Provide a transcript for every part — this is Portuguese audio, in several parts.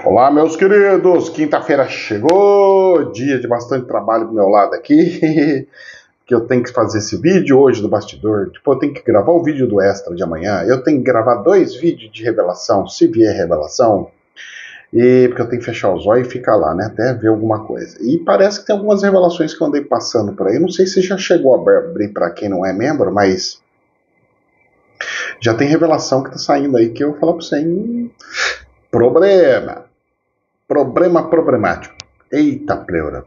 Olá, meus queridos! Quinta-feira chegou, dia de bastante trabalho do meu lado aqui, que eu tenho que fazer esse vídeo hoje do bastidor, eu tenho que gravar o vídeo do extra de amanhã, eu tenho que gravar 2 vídeos de revelação, se vier revelação, porque eu tenho que fechar os olhos e ficar lá, né, até ver alguma coisa. E parece que tem algumas revelações que eu andei passando por aí, não sei se já chegou a abrir para quem não é membro, mas já tem revelação que tá saindo aí que eu vou falar pra você, problema problemático. Eita pleura.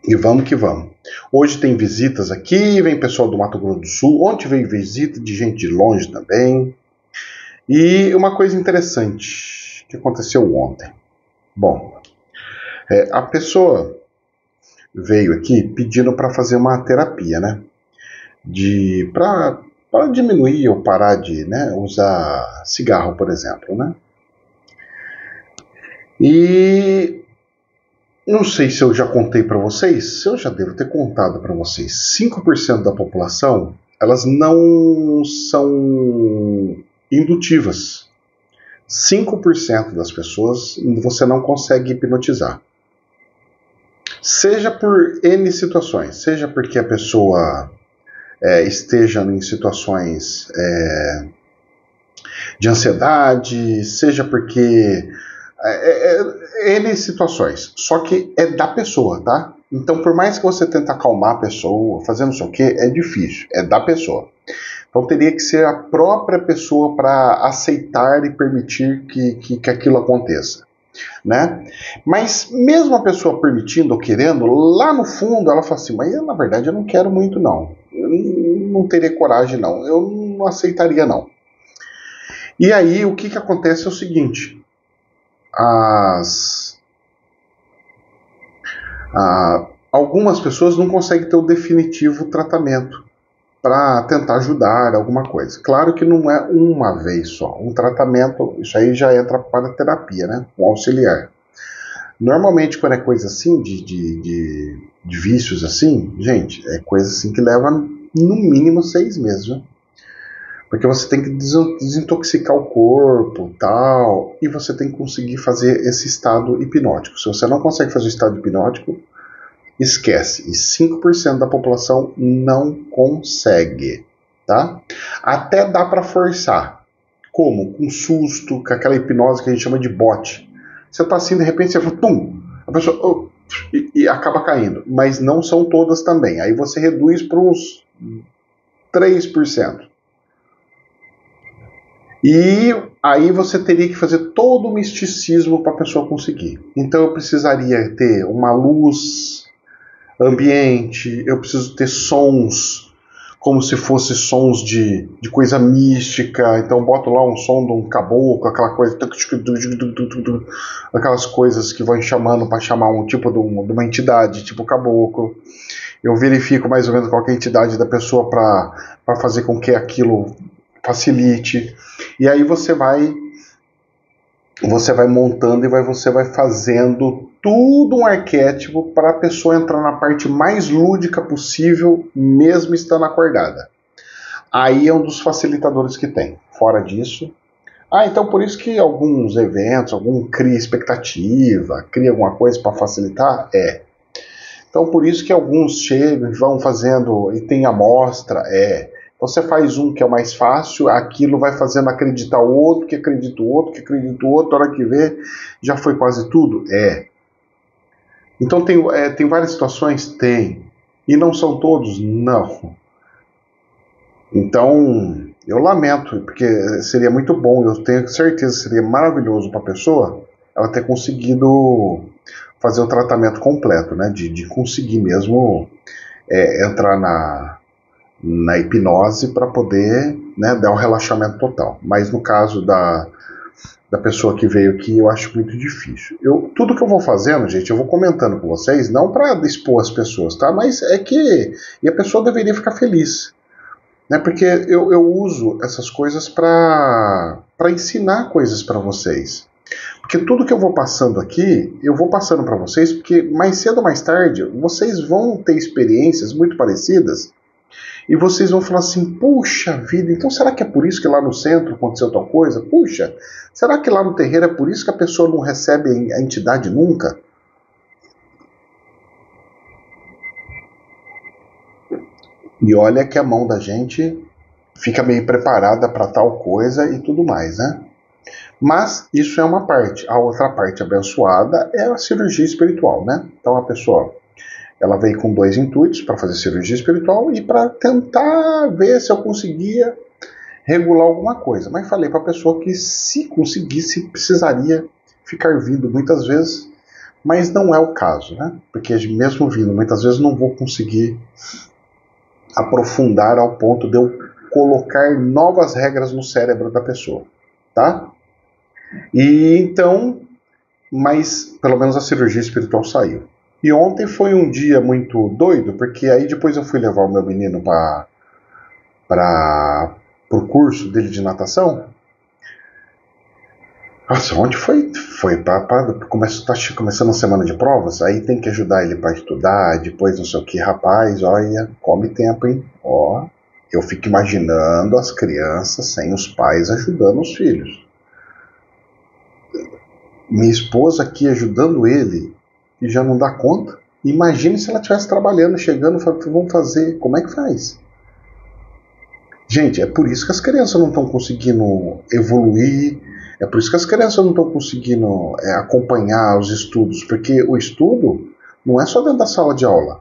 E vamos que vamos. Hoje tem visitas aqui, vem pessoal do Mato Grosso do Sul. Ontem veio visita de gente de longe também. E uma coisa interessante que aconteceu ontem. Bom, a pessoa veio aqui pedindo para fazer uma terapia, né? Para diminuir ou parar de, né, usar cigarro, por exemplo, né? E não sei se eu já contei para vocês, se eu já devo ter contado para vocês, 5% da população, elas não são indutivas. 5% das pessoas você não consegue hipnotizar. Seja por N situações, seja porque a pessoa esteja em situações de ansiedade, seja porque N situações, só que é da pessoa, tá? Então, por mais que você tente acalmar a pessoa, fazer não sei o que, é difícil, é da pessoa. Então, teria que ser a própria pessoa para aceitar e permitir que aquilo aconteça, né? Mas, mesmo a pessoa permitindo ou querendo, lá no fundo ela fala assim, mas na verdade eu não quero muito não, eu não teria coragem não, eu não aceitaria não. E aí, o que acontece é o seguinte, algumas pessoas não conseguem ter o definitivo tratamento para tentar ajudar alguma coisa. Claro que não é uma vez só. Um tratamento, isso aí já entra para a terapia, né? Um auxiliar. Normalmente, quando é coisa assim, de vícios assim, gente, é coisa assim que leva no mínimo 6 meses, né? Porque você tem que desintoxicar o corpo, tal, e você tem que conseguir fazer esse estado hipnótico. Se você não consegue fazer o estado hipnótico, esquece. E 5% da população não consegue, tá? Até dá para forçar. Como? Com susto, com aquela hipnose que a gente chama de bote. Você tá assim, de repente você fala, pum, a pessoa e acaba caindo. Mas não são todas também. Aí você reduz para uns 3%. E aí você teria que fazer todo o misticismo para a pessoa conseguir. Então eu precisaria ter uma luz ambiente, eu preciso ter sons como se fossem sons de coisa mística. Então boto lá um som de um caboclo, aquela coisa, aquelas coisas que vão chamando para chamar um tipo de uma entidade, tipo caboclo. Eu verifico mais ou menos qual é a entidade da pessoa para fazer com que aquilo facilite. E aí você vai montando e você vai fazendo tudo um arquétipo para a pessoa entrar na parte mais lúdica possível, mesmo estando acordada. Aí é um dos facilitadores que tem. Fora disso, então por isso que alguns eventos, algum cria expectativa, cria alguma coisa para facilitar, Então por isso que alguns chegam, vão fazendo e tem amostra, Você faz um que é o mais fácil, aquilo vai fazendo acreditar o outro, que acredita o outro, que acredita o outro, a hora que vê, já foi quase tudo? Então tem várias situações? Tem. E não são todos? Não. Então, eu lamento, porque seria muito bom, eu tenho certeza que seria maravilhoso para a pessoa ela ter conseguido fazer o tratamento completo, né? De conseguir mesmo entrar na hipnose para poder, né, dar um relaxamento total. Mas no caso da pessoa que veio aqui, eu acho muito difícil. Tudo que eu vou fazendo, gente, eu vou comentando com vocês, não para expor as pessoas, tá? Mas e a pessoa deveria ficar feliz, né? Porque eu uso essas coisas para ensinar coisas para vocês. Porque tudo que eu vou passando aqui, eu vou passando para vocês, porque mais cedo ou mais tarde, vocês vão ter experiências muito parecidas. E vocês vão falar assim, puxa vida, então será que é por isso que lá no centro aconteceu tal coisa? Puxa, será que lá no terreiro é por isso que a pessoa não recebe a entidade nunca? E olha que a mão da gente fica meio preparada para tal coisa e tudo mais, né? Mas isso é uma parte. A outra parte abençoada é a cirurgia espiritual, né? Então a pessoa, ela veio com 2 intuitos para fazer cirurgia espiritual e para tentar ver se eu conseguia regular alguma coisa. Mas falei para a pessoa que se conseguisse, precisaria ficar vindo muitas vezes, mas não é o caso, né? Porque mesmo vindo muitas vezes não vou conseguir aprofundar ao ponto de eu colocar novas regras no cérebro da pessoa, tá? E então, mas pelo menos a cirurgia espiritual saiu. E ontem foi um dia muito doido, porque aí depois eu fui levar o meu menino para o curso dele de natação. Nossa, ontem foi tá começando a semana de provas, aí tem que ajudar ele para estudar, depois não sei o que, rapaz, olha, come tempo, hein? Ó, eu fico imaginando as crianças sem os pais ajudando os filhos. Minha esposa aqui ajudando ele e já não dá conta. Imagine se ela estivesse trabalhando, chegando, vamos fazer, como é que faz? Gente, é por isso que as crianças não estão conseguindo evoluir, é por isso que as crianças não estão conseguindo acompanhar os estudos, porque o estudo não é só dentro da sala de aula.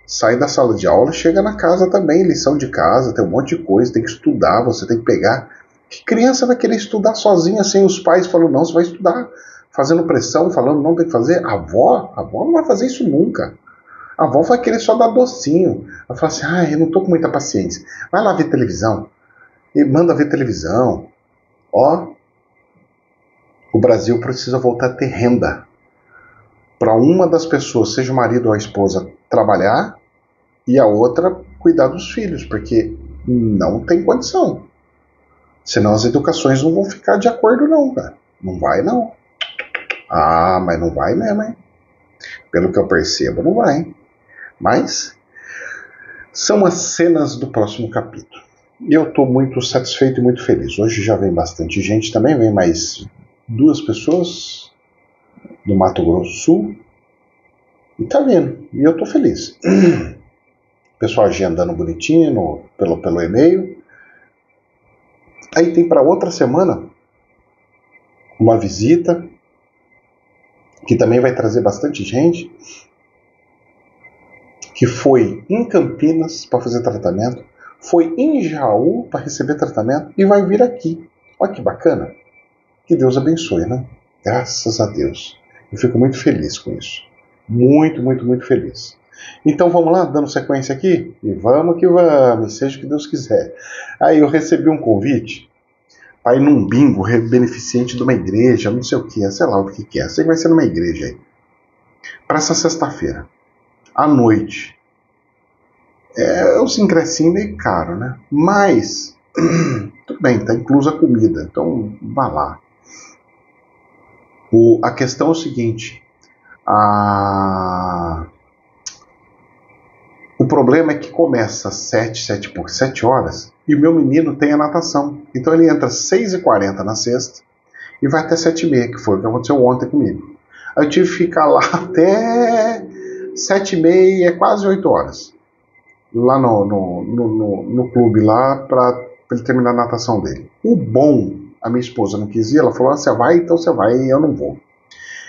Sai da sala de aula, chega na casa também, lição de casa, tem um monte de coisa, tem que estudar, você tem que pegar. Que criança vai querer estudar sozinha sem os pais falando, não, você vai estudar, fazendo pressão, falando, não tem que fazer? A avó não vai fazer isso nunca. A avó vai querer só dar docinho. Vai falar assim, eu não tô com muita paciência. Vai lá ver televisão. E manda ver televisão. Ó, o Brasil precisa voltar a ter renda. Para uma das pessoas, seja o marido ou a esposa, trabalhar e a outra cuidar dos filhos, porque não tem condição. Senão as educações não vão ficar de acordo não, cara. Não vai não. Ah, mas não vai mesmo, hein? Pelo que eu percebo, não vai. Mas são as cenas do próximo capítulo. E eu estou muito satisfeito e muito feliz. Hoje já vem bastante gente também, vem mais 2 pessoas do Mato Grosso do Sul. E tá vindo. E eu estou feliz. O pessoal agendando bonitinho pelo e-mail. Aí tem para outra semana uma visita que também vai trazer bastante gente, que foi em Campinas para fazer tratamento, foi em Jaú para receber tratamento e vai vir aqui. Olha que bacana. Que Deus abençoe, né? Graças a Deus. Eu fico muito feliz com isso. Muito, muito, muito feliz. Então vamos lá, dando sequência aqui? E vamos que vamos, seja o que Deus quiser. Aí eu recebi um convite para ir num bingo beneficente de uma igreja, não sei o que, sei lá o que é. Sei que vai ser numa igreja aí. Para essa sexta-feira, à noite. É os ingressinhos meio caro, né? Mas, tudo bem, tá inclusa a comida, então vá lá. A questão é o seguinte, o problema é que começa às 7 horas e o meu menino tem a natação. Então ele entra às 6h40 na sexta e vai até 7h30, que foi o que aconteceu ontem comigo. Aí eu tive que ficar lá até 7h30, quase 8 horas. Lá no clube lá para ele terminar a natação dele. O bom, a minha esposa não quis ir, ela falou, você vai? Então você vai, eu não vou.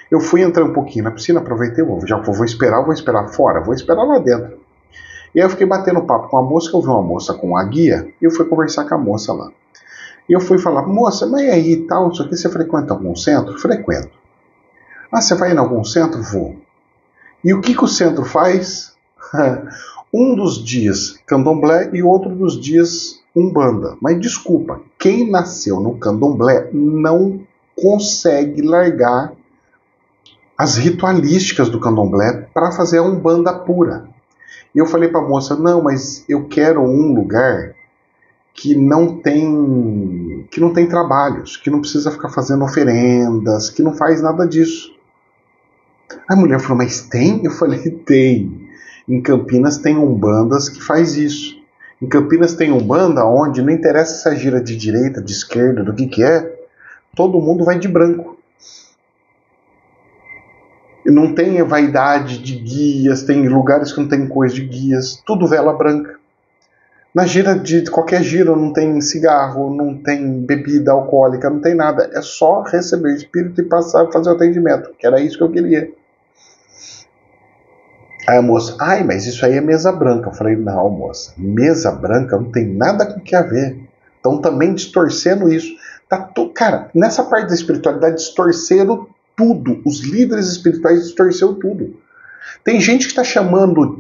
Eu fui entrar um pouquinho na piscina, aproveitei, vou esperar fora, vou esperar lá dentro. E aí eu fiquei batendo papo com a moça, que eu vi uma moça com a guia, e eu fui conversar com a moça lá. E eu fui falar, moça, mas aí e tal, não sei o que, você frequenta algum centro? Frequento. Ah, você vai em algum centro? Vou. E o que o centro faz? Um dos dias candomblé e outro dos dias umbanda. Mas desculpa, quem nasceu no candomblé não consegue largar as ritualísticas do candomblé para fazer a umbanda pura. E eu falei para a moça, não, mas eu quero um lugar que não tem trabalhos, que não precisa ficar fazendo oferendas, que não faz nada disso. A mulher falou, mas tem? Eu falei, tem. Em Campinas tem umbandas que faz isso. Em Campinas tem Umbanda onde não interessa se a gira de direita, de esquerda, do que é, todo mundo vai de branco. Não tem vaidade de guias, tem lugares que não tem coisa de guias, tudo vela branca. Na gira de qualquer gira não tem cigarro, não tem bebida alcoólica, não tem nada. É só receber espírito e passar a fazer o atendimento, que era isso que eu queria. Aí a moça, ai, mas isso aí é mesa branca. Eu falei, não, moça, mesa branca não tem nada com o que a ver. Estão também distorcendo isso. Cara, nessa parte da espiritualidade distorceram tudo. Os líderes espirituais distorceram tudo. Tem gente que está chamando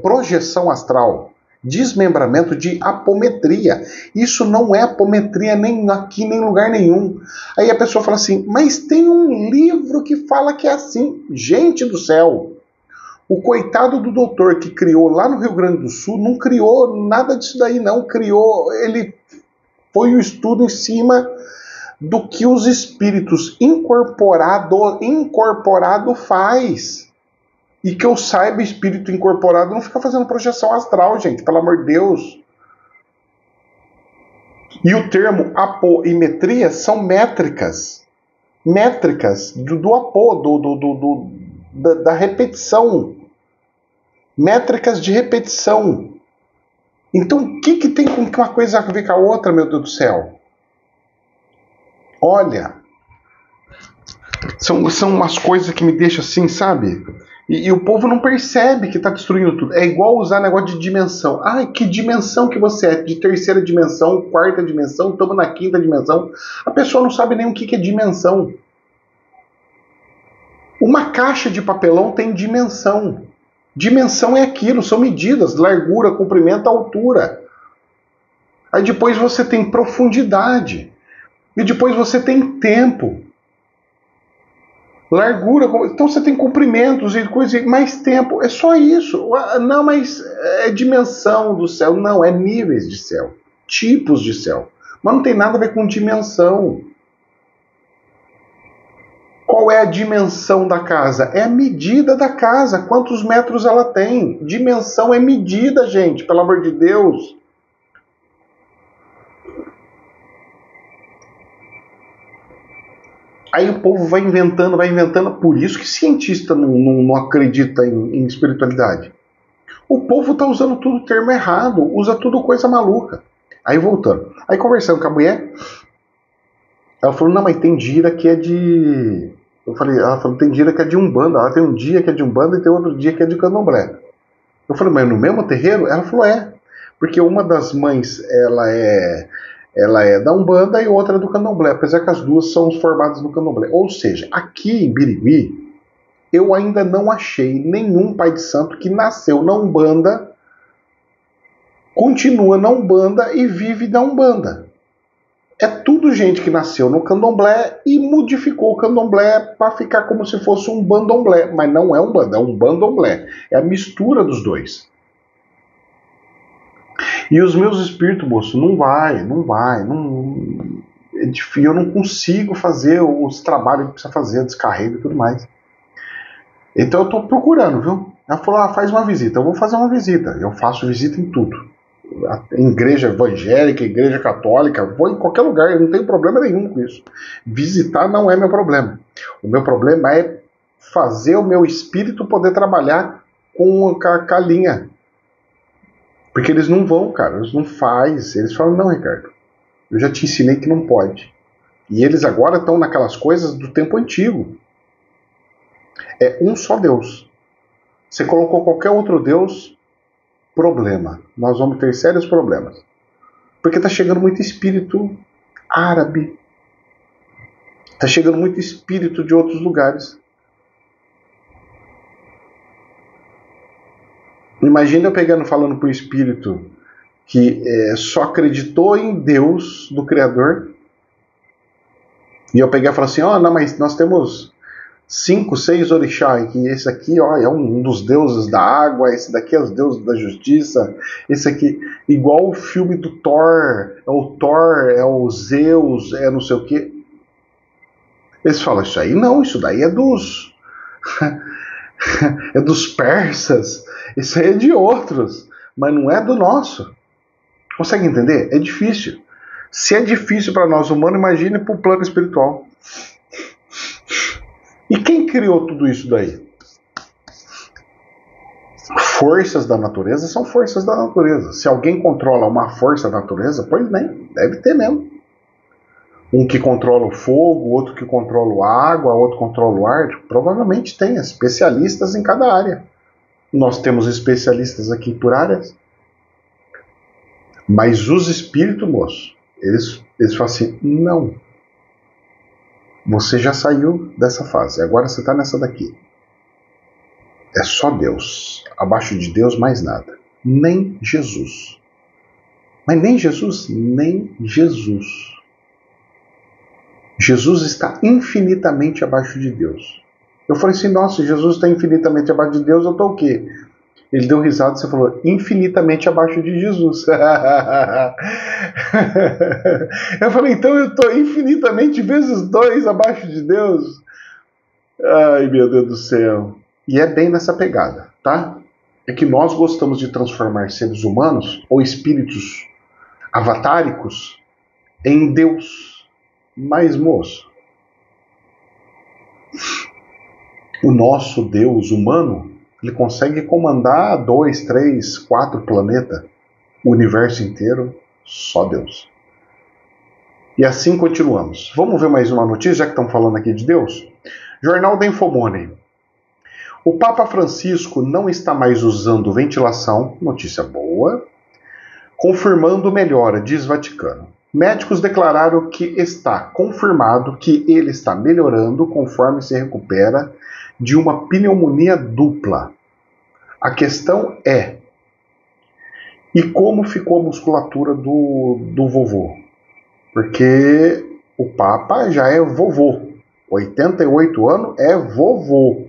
projeção astral, desmembramento de apometria. Isso não é apometria nem aqui, nem em lugar nenhum. Aí a pessoa fala assim, mas tem um livro que fala que é assim. Gente do céu! O coitado do doutor que criou lá no Rio Grande do Sul não criou nada disso daí, não. Ele foi o estudo em cima do que os espíritos incorporado faz. E que eu saiba, espírito incorporado não fica fazendo projeção astral, gente, pelo amor de Deus. E o termo apoimetria são métricas. Métricas do apo, da repetição. Métricas de repetição. Então, o que tem com uma coisa a ver com a outra, meu Deus do céu? Olha, são umas coisas que me deixam assim, sabe? E o povo não percebe que está destruindo tudo. É igual usar negócio de dimensão. Ai, que dimensão que você é? De terceira dimensão, quarta dimensão, estamos na quinta dimensão. A pessoa não sabe nem o que é dimensão. Uma caixa de papelão tem dimensão. Dimensão é aquilo, são medidas, largura, comprimento, altura. Aí depois você tem profundidade. E depois você tem tempo. Largura, então você tem comprimentos e coisas, mais tempo, é só isso. Não, mas é dimensão do céu. Não, é níveis de céu, tipos de céu. Mas não tem nada a ver com dimensão. Qual é a dimensão da casa? É a medida da casa, quantos metros ela tem. Dimensão é medida, gente, pelo amor de Deus. Aí o povo vai inventando. Por isso que cientista não acredita em espiritualidade. O povo está usando tudo termo errado, usa tudo coisa maluca. Aí voltando. Aí conversando com a mulher, ela falou, não, mas tem gira que é de... Ela falou, tem gira que é de Umbanda. Ela tem um dia que é de Umbanda e tem outro dia que é de Candomblé. Eu falei, mas no mesmo terreiro? Ela falou, é. Porque uma das mães, ela é da Umbanda e outra é do Candomblé, apesar que as duas são formadas no Candomblé. Ou seja, aqui em Birigui, eu ainda não achei nenhum pai de santo que nasceu na Umbanda, continua na Umbanda e vive na Umbanda. É tudo gente que nasceu no Candomblé e modificou o Candomblé para ficar como se fosse um bandomblé. Mas não é um banda, é um bandomblé. É a mistura dos dois. E os meus espíritos, moço, não vai. É difícil, eu não consigo fazer os trabalhos que precisa fazer, descarrego e tudo mais. Então eu estou procurando, viu? Ela falou, faz uma visita. Eu vou fazer uma visita. Eu faço visita em tudo. Em igreja evangélica, igreja católica, vou em qualquer lugar, eu não tenho problema nenhum com isso. Visitar não é meu problema. O meu problema é fazer o meu espírito poder trabalhar com a linha. Porque eles não vão, cara, eles não fazem. Eles falam, não, Ricardo, eu já te ensinei que não pode. E eles agora estão naquelas coisas do tempo antigo. É um só Deus. Você colocou qualquer outro Deus, problema. Nós vamos ter sérios problemas. Porque está chegando muito espírito árabe. Está chegando muito espírito de outros lugares. Imagina eu falando para o espírito que só acreditou em Deus, do Criador, e eu pegar e falar assim, não, mas nós temos 5, 6 orixás, que esse aqui é um dos deuses da água, esse daqui é os deuses da justiça, esse aqui, igual o filme do Thor, é o Zeus, é não sei o que. Eles falam, isso aí não, isso daí é dos é dos persas, isso aí é de outros, mas não é do nosso. Consegue entender? É difícil. Se é difícil para nós humanos, imagine para o plano espiritual. E quem criou tudo isso daí? Forças da natureza são forças da natureza. Se alguém controla uma força da natureza, pois bem, deve ter mesmo. Um que controla o fogo, outro que controla a água, outro controla o ar. Provavelmente tem especialistas em cada área. Nós temos especialistas aqui por áreas. Mas os espíritos, moço, eles falam assim, não. Você já saiu dessa fase, agora você está nessa daqui. É só Deus. Abaixo de Deus, mais nada. Nem Jesus. Mas nem Jesus? Nem Jesus. Jesus está infinitamente abaixo de Deus. Eu falei assim, nossa, Jesus está infinitamente abaixo de Deus, eu estou o quê? Ele deu risada e você falou, infinitamente abaixo de Jesus. Eu falei, então eu estou infinitamente vezes 2 abaixo de Deus? Ai, meu Deus do céu. E é bem nessa pegada, tá? É que nós gostamos de transformar seres humanos ou espíritos avatáricos em Deus. Mas, moço, o nosso Deus humano, ele consegue comandar 2, 3, 4 planetas, o universo inteiro, só Deus. E assim continuamos. Vamos ver mais uma notícia, já que estamos falando aqui de Deus? Jornal da Infomoney. O Papa Francisco não está mais usando ventilação, notícia boa, confirmando melhora, diz Vaticano. Médicos declararam que está confirmado que ele está melhorando conforme se recupera de uma pneumonia dupla. A questão é, e como ficou a musculatura do vovô? Porque o Papa já é vovô. 88 anos é vovô.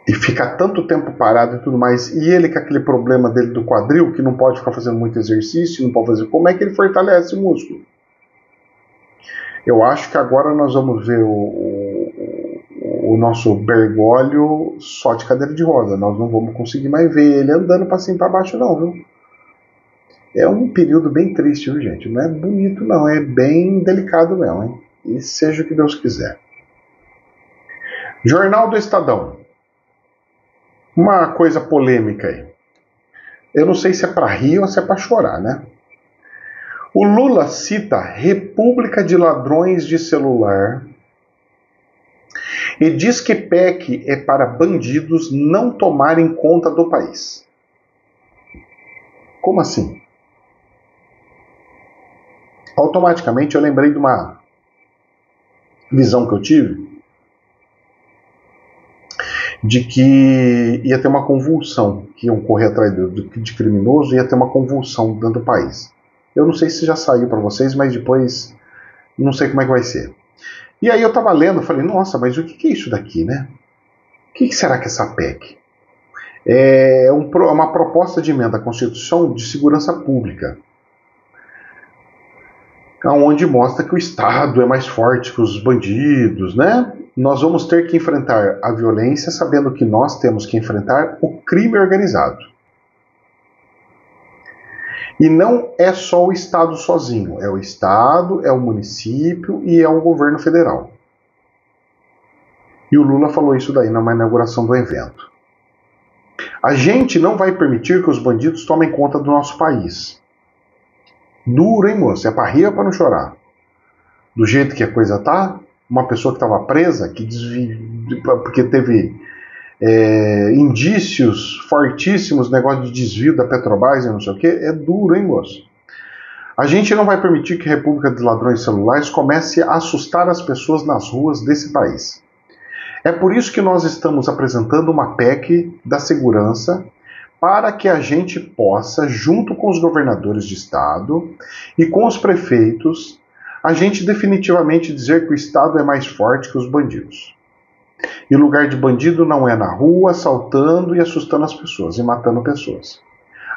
E fica tanto tempo parado e tudo mais. E ele com aquele problema dele do quadril, que não pode ficar fazendo muito exercício, não pode fazer. Como é que ele fortalece o músculo? Eu acho que agora nós vamos ver o nosso Bergoglio só de cadeira de roda. Nós não vamos conseguir mais ver ele andando para cima e para baixo, não, viu? É um período bem triste, viu, gente? Não é bonito, não. É bem delicado mesmo, hein? E seja o que Deus quiser. Jornal do Estadão. Uma coisa polêmica aí. Eu não sei se é para rir ou se é para chorar, né? O Lula cita República de Ladrões de Celular e diz que PEC é para bandidos não tomarem conta do país. Como assim? Automaticamente eu lembrei de uma visão que eu tive de que ia ter uma convulsão, que iam correr atrás de criminoso, ia ter uma convulsão dentro do país. Eu não sei se já saiu para vocês, mas depois não sei como é que vai ser. E aí eu estava lendo, falei, nossa, mas o que é isso daqui, né? O que será que é essa PEC? É uma proposta de emenda à Constituição de Segurança Pública, onde mostra que o Estado é mais forte que os bandidos, né? Nós vamos ter que enfrentar a violência sabendo que nós temos que enfrentar o crime organizado. E não é só o Estado sozinho, é o Estado, é o município e é o governo federal. E o Lula falou isso daí na inauguração do evento. A gente não vai permitir que os bandidos tomem conta do nosso país. Duro, hein, moço? É para rir ou para não chorar? Do jeito que a coisa tá, uma pessoa que estava presa, porque teve indícios fortíssimos, negócio de desvio da Petrobras e não sei o que, é duro, hein, moço? A gente não vai permitir que a República de Ladrões Celulares comece a assustar as pessoas nas ruas desse país. É por isso que nós estamos apresentando uma PEC da segurança para que a gente possa, junto com os governadores de estado e com os prefeitos, a gente definitivamente dizer que o Estado é mais forte que os bandidos. E lugar de bandido não é na rua, assaltando e assustando as pessoas e matando pessoas.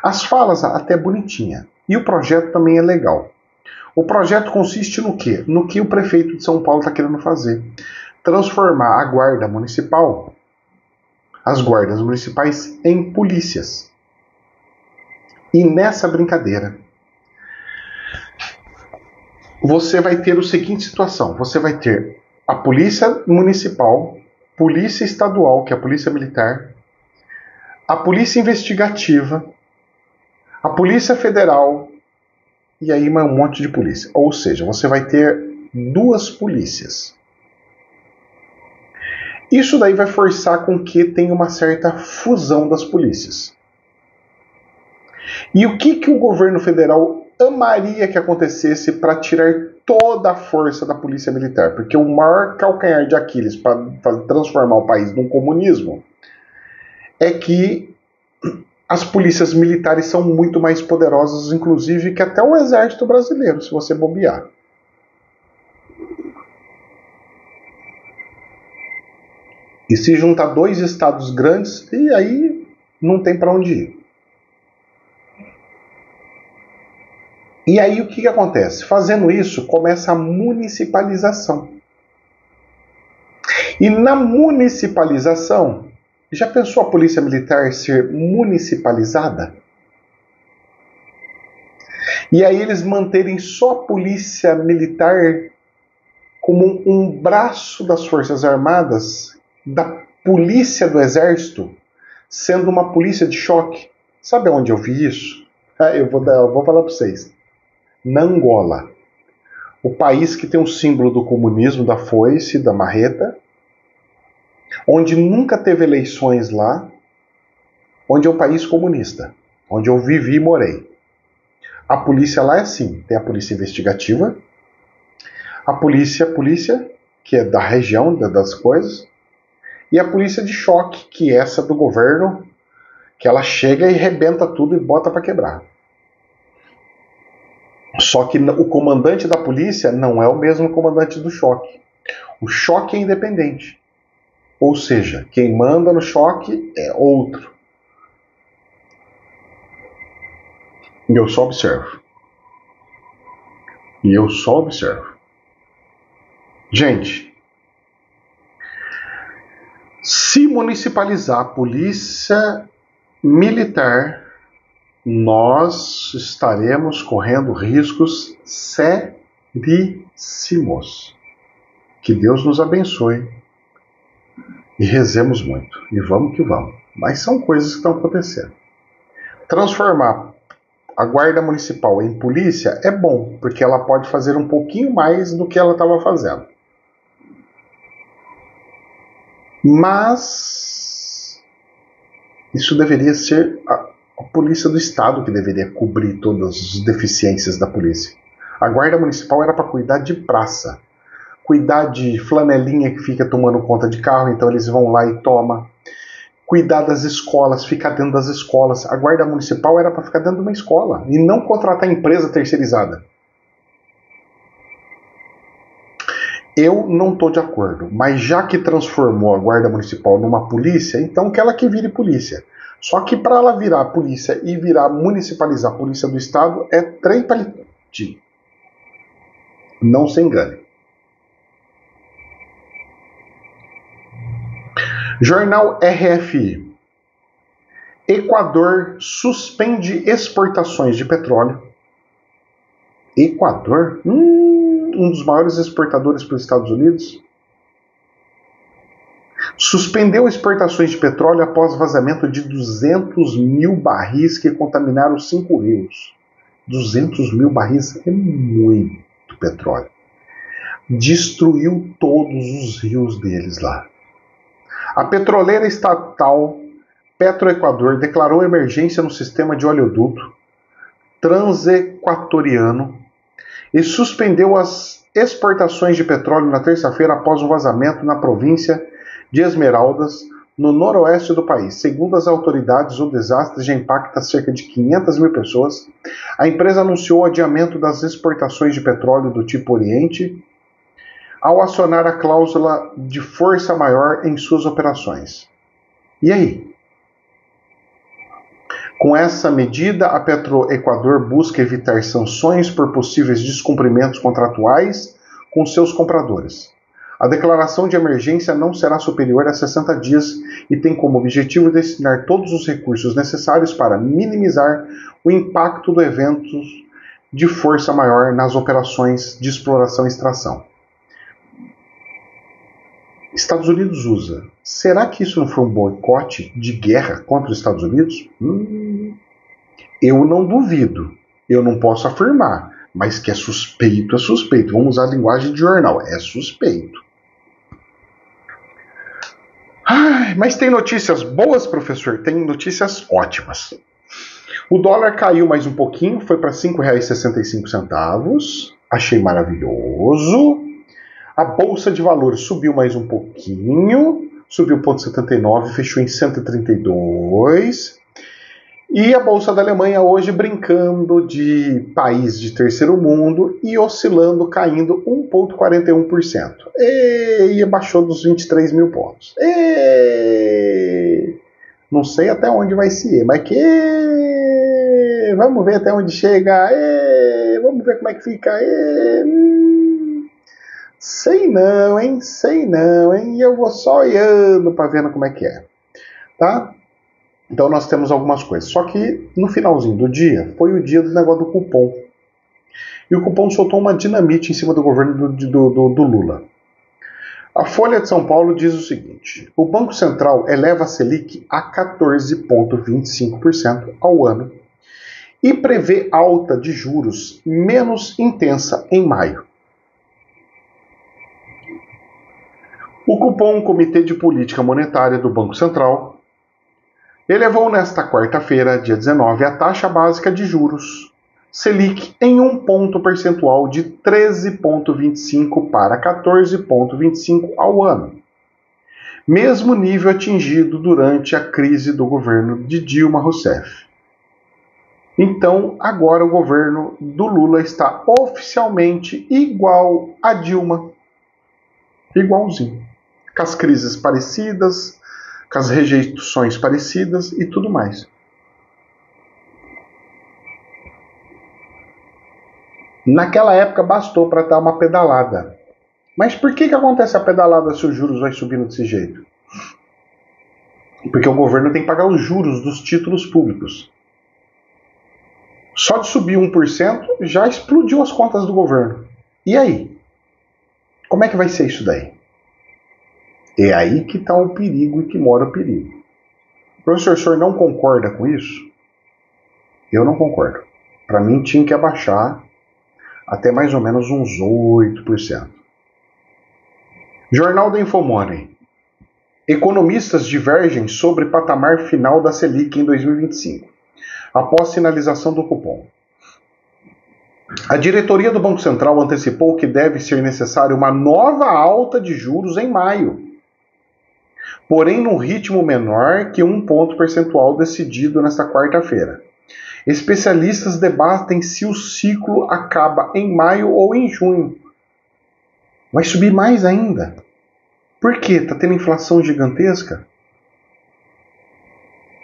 As falas até bonitinha. E o projeto também é legal. O projeto consiste no quê? No que o prefeito de São Paulo está querendo fazer. Transformar a guarda municipal, as guardas municipais, em polícias. E nessa brincadeira, você vai ter a seguinte situação. Você vai ter a polícia municipal, polícia estadual, que é a polícia militar, a polícia investigativa, a polícia federal e aí um monte de polícia. Ou seja, você vai ter 2 polícias. Isso daí vai forçar com que tenha uma certa fusão das polícias. E o que o governo federal amaria que acontecesse para tirar toda a força da polícia militar? Porque o maior calcanhar de Aquiles para transformar o país num comunismo é que as polícias militares são muito mais poderosas, inclusive, que até o exército brasileiro, se você bobear. E se juntar 2 estados grandes, e aí não tem para onde ir. E aí o que acontece? Fazendo isso, começa a municipalização. E na municipalização, já pensou a polícia militar ser municipalizada? E aí eles manterem só a polícia militar como um braço das Forças Armadas, da polícia do Exército, sendo uma polícia de choque. Sabe onde eu vi isso? Eu vou falar para vocês. Na Angola, o país que tem o símbolo do comunismo, da foice, da marreta, onde nunca teve eleições lá, onde é um país comunista, onde eu vivi e morei. A polícia lá é assim, tem a polícia investigativa, a polícia que é da região, das coisas, e a polícia de choque, que é essa do governo, que ela chega e rebenta tudo e bota para quebrar. Só que o comandante da polícia não é o mesmo comandante do choque. O choque é independente. Ou seja, quem manda no choque é outro. E eu só observo. Gente, se municipalizar a polícia militar, nós estaremos correndo riscos seríssimos. Que Deus nos abençoe e rezemos muito. E vamos que vamos. Mas são coisas que estão acontecendo. Transformar a guarda municipal em polícia é bom, porque ela pode fazer um pouquinho mais do que ela estava fazendo. Mas isso deveria ser a polícia do estado que deveria cobrir todas as deficiências da polícia. A guarda municipal era para cuidar de praça, cuidar de flanelinha que fica tomando conta de carro, então eles vão lá e tomam. Cuidar das escolas, ficar dentro das escolas. A guarda municipal era para ficar dentro de uma escola e não contratar empresa terceirizada. Eu não estou de acordo, mas já que transformou a guarda municipal numa polícia, então que ela que vire polícia. Só que para ela virar polícia e virar municipalizar a polícia do estado é trem paliti. Não se engane. Jornal RFI. Equador suspende exportações de petróleo. Equador? Um dos maiores exportadores para os Estados Unidos. Suspendeu exportações de petróleo após vazamento de 200 mil barris que contaminaram 5 rios. 200 mil barris é muito petróleo. Destruiu todos os rios deles lá. A petroleira estatal Petroequador declarou emergência no sistema de oleoduto transequatoriano e suspendeu as exportações de petróleo na terça-feira após um vazamento na província de Esmeraldas, no noroeste do país. Segundo as autoridades, o desastre já impacta cerca de 500 mil pessoas. A empresa anunciou o adiamento das exportações de petróleo do tipo Oriente ao acionar a cláusula de força maior em suas operações. E aí? Com essa medida, a Petroequador busca evitar sanções por possíveis descumprimentos contratuais com seus compradores. A declaração de emergência não será superior a 60 dias e tem como objetivo destinar todos os recursos necessários para minimizar o impacto do evento de força maior nas operações de exploração e extração. Estados Unidos usa. Será que isso não foi um boicote de guerra contra os Estados Unidos? Eu não duvido. Eu não posso afirmar. Mas que é suspeito, é suspeito. Vamos usar a linguagem de jornal. É suspeito. Mas tem notícias boas, professor? Tem notícias ótimas. O dólar caiu mais um pouquinho, foi para R$ 5,65. Achei maravilhoso. A Bolsa de Valores subiu mais um pouquinho, subiu 0,79, fechou em 132. E a Bolsa da Alemanha hoje brincando de país de terceiro mundo e oscilando, caindo 1,41%. E baixou dos 23 mil pontos. Não sei até onde vai se ir, mas vamos ver até onde chega. Vamos ver como é que fica. Sei não, hein? E eu vou só olhando para ver como é que é. Tá? Então nós temos algumas coisas. Só que no finalzinho do dia, foi o dia do negócio do cupom. E o cupom soltou uma dinamite em cima do governo do Lula. A Folha de São Paulo diz o seguinte: o Banco Central eleva a Selic a 14,25% ao ano e prevê alta de juros menos intensa em maio. O cupom Comitê de Política Monetária do Banco Central elevou nesta quarta-feira, dia 19, a taxa básica de juros Selic em 1 ponto percentual de 13,25 para 14,25 ao ano, mesmo nível atingido durante a crise do governo de Dilma Rousseff. Então, agora o governo do Lula está oficialmente igual a Dilma. Igualzinho. Com as crises parecidas, com as rejeições parecidas e tudo mais. Naquela época bastou para dar uma pedalada. Mas por que acontece a pedalada se os juros vai subindo desse jeito? Porque o governo tem que pagar os juros dos títulos públicos. Só de subir 1% já explodiu as contas do governo. E aí? Como é que vai ser isso daí? É aí que está o perigo e que mora o perigo. Professor, o senhor não concorda com isso? Eu não concordo. Para mim tinha que abaixar até mais ou menos uns 8%. Jornal da Infomoney. Economistas divergem sobre patamar final da Selic em 2025, após sinalização do cupom. A diretoria do Banco Central antecipou que deve ser necessária uma nova alta de juros em maio, porém num ritmo menor que 1 ponto percentual decidido nesta quarta-feira. Especialistas debatem se o ciclo acaba em maio ou em junho. Vai subir mais ainda. Por quê? Está tendo inflação gigantesca?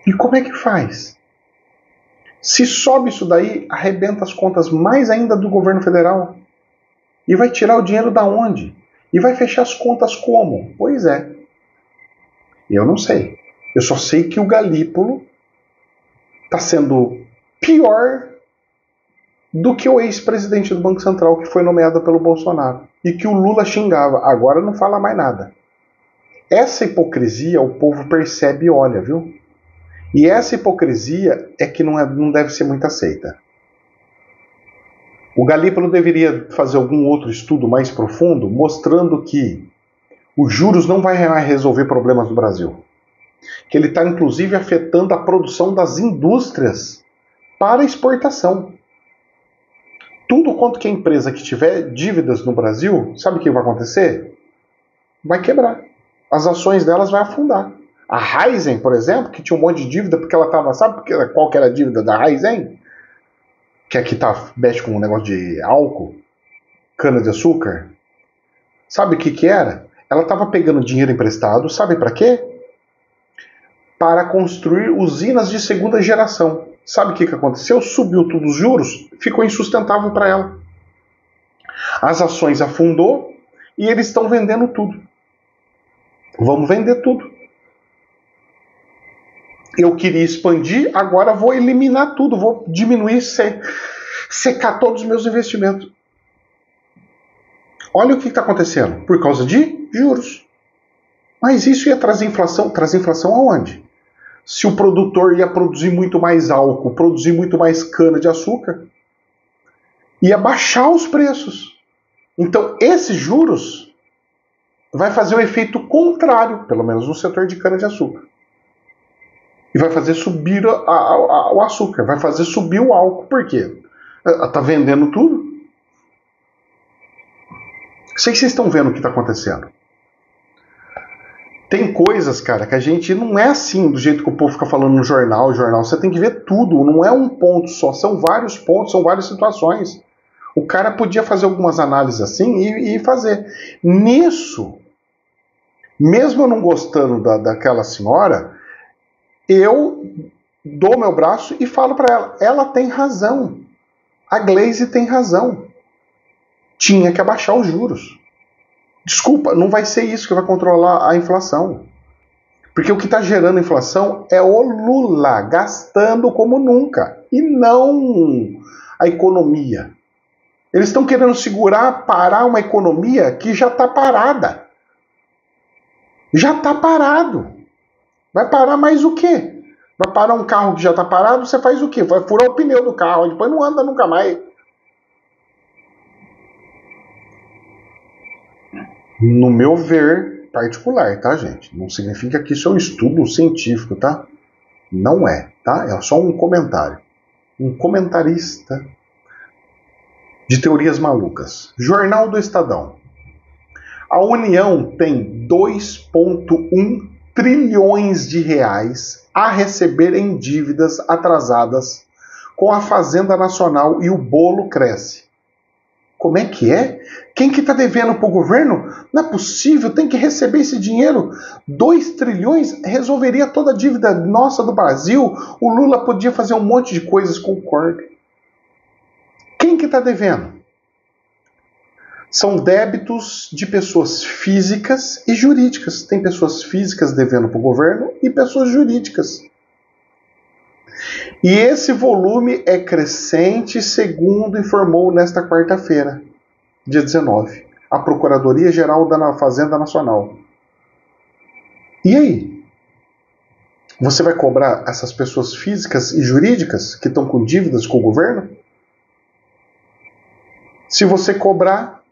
E como é que faz? Se sobe isso daí, arrebenta as contas mais ainda do governo federal. E vai tirar o dinheiro da onde? E vai fechar as contas como? Pois é. Eu não sei. Eu só sei que o Galípolo está sendo pior do que o ex-presidente do Banco Central que foi nomeado pelo Bolsonaro e que o Lula xingava. Agora não fala mais nada. Essa hipocrisia o povo percebe e olha, viu? E essa hipocrisia é que não deve ser muito aceita. O Galípolo deveria fazer algum outro estudo mais profundo mostrando que os juros não vai resolver problemas do Brasil. Que ele está inclusive afetando a produção das indústrias para exportação. Tudo quanto que a empresa que tiver dívidas no Brasil, sabe o que vai acontecer? Vai quebrar. As ações delas vão afundar. A Raizen, por exemplo, que tinha um monte de dívida porque ela estava... Sabe qual que era a dívida da Raizen? Que aqui mexe com um negócio de álcool, cana-de-açúcar. Sabe o que era? Ela estava pegando dinheiro emprestado, sabe para quê? Para construir usinas de segunda geração. Sabe o que aconteceu? Subiu todos os juros, ficou insustentável para ela. As ações afundou e eles estão vendendo tudo. Vamos vender tudo. Eu queria expandir, agora vou eliminar tudo, vou diminuir, secar todos os meus investimentos. Olha o que está acontecendo. Por causa de juros. Mas isso ia trazer inflação. Trazer inflação aonde? Se o produtor ia produzir muito mais álcool, produzir muito mais cana de açúcar, ia baixar os preços. Então, esses juros vai fazer o efeito contrário, pelo menos no setor de cana de açúcar. E vai fazer subir o açúcar, vai fazer subir o álcool. Por quê? Está vendendo tudo. Sei que vocês estão vendo o que está acontecendo. Tem coisas, cara, que a gente não é assim, do jeito que o povo fica falando no jornal. Você tem que ver tudo, não é um ponto só, são vários pontos, são várias situações. O cara podia fazer algumas análises assim e fazer. Nisso, mesmo eu não gostando daquela senhora, eu dou meu braço e falo para ela, ela tem razão. A Glaze tem razão. Tinha que abaixar os juros. Desculpa, não vai ser isso que vai controlar a inflação. Porque o que está gerando inflação é o Lula gastando como nunca. E não a economia. Eles estão querendo parar uma economia que já está parada. Já está parado. Vai parar mais o quê? Vai parar um carro que já está parado, você faz o quê? Vai furar o pneu do carro, depois não anda nunca mais. No meu ver particular, tá, gente? Não significa que isso é um estudo científico, tá? Não é, tá? É só um comentário. Um comentarista de teorias malucas. Jornal do Estadão. A União tem 2,1 trilhões de reais a receber em dívidas atrasadas com a Fazenda Nacional e o bolo cresce. Como é que é? Quem que está devendo para o governo? Não é possível, tem que receber esse dinheiro. 2 trilhões resolveria toda a dívida nossa do Brasil. O Lula podia fazer um monte de coisas, concordo. Quem que está devendo? São débitos de pessoas físicas e jurídicas. Tem pessoas físicas devendo para o governo e pessoas jurídicas. E esse volume é crescente, segundo informou nesta quarta-feira, dia 19, a Procuradoria-Geral da Fazenda Nacional. E aí? Você vai cobrar essas pessoas físicas e jurídicas que estão com dívidas com o governo? Se você cobrar,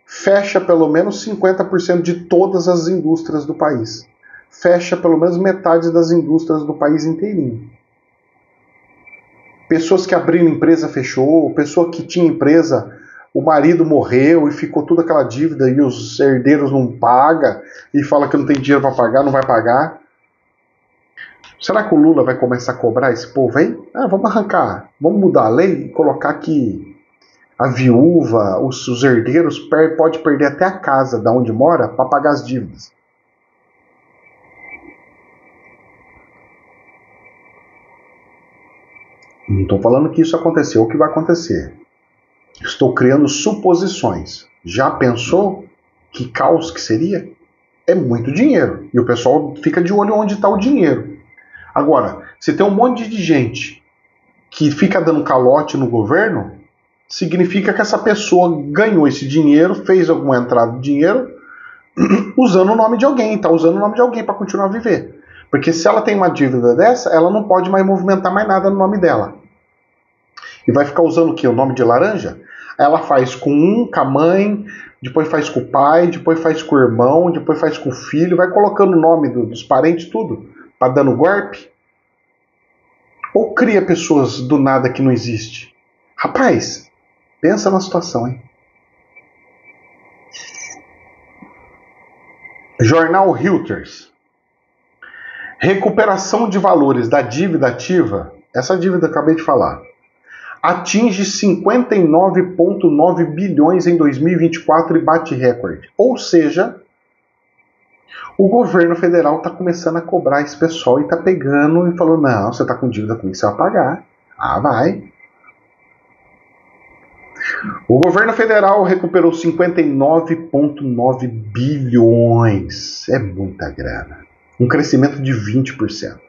fecha pelo menos 50% de todas as indústrias do país. Fecha pelo menos metade das indústrias do país inteirinho. Pessoas que abriram empresa fechou, pessoa que tinha empresa, o marido morreu e ficou toda aquela dívida e os herdeiros não pagam e fala que não tem dinheiro para pagar, não vai pagar. Será que o Lula vai começar a cobrar esse povo aí? Vamos arrancar, vamos mudar a lei e colocar que a viúva, os herdeiros pode perder até a casa da onde mora para pagar as dívidas. Não estou falando que isso aconteceu ou que vai acontecer. Estou criando suposições. Já pensou que caos que seria? É muito dinheiro. E o pessoal fica de olho onde está o dinheiro. Agora, se tem um monte de gente que fica dando calote no governo, significa que essa pessoa ganhou esse dinheiro, fez alguma entrada de dinheiro, usando o nome de alguém. Está usando o nome de alguém para continuar a viver. Porque se ela tem uma dívida dessa, ela não pode mais movimentar mais nada no nome dela. E vai ficar usando o quê? O nome de laranja? Ela faz com com a mãe, depois faz com o pai, depois faz com o irmão, depois faz com o filho, vai colocando o nome dos parentes, tudo, para dando golpe. Ou cria pessoas do nada que não existe. Rapaz, pensa na situação, hein? Jornal Reuters. Recuperação de valores da dívida ativa, essa dívida que eu acabei de falar, atinge 59,9 bilhões em 2024 e bate recorde. Ou seja, o governo federal está começando a cobrar esse pessoal e está pegando e falando, não, você está com dívida com isso, você vai pagar. Vai. O governo federal recuperou 59,9 bilhões. É muita grana. Um crescimento de 20%.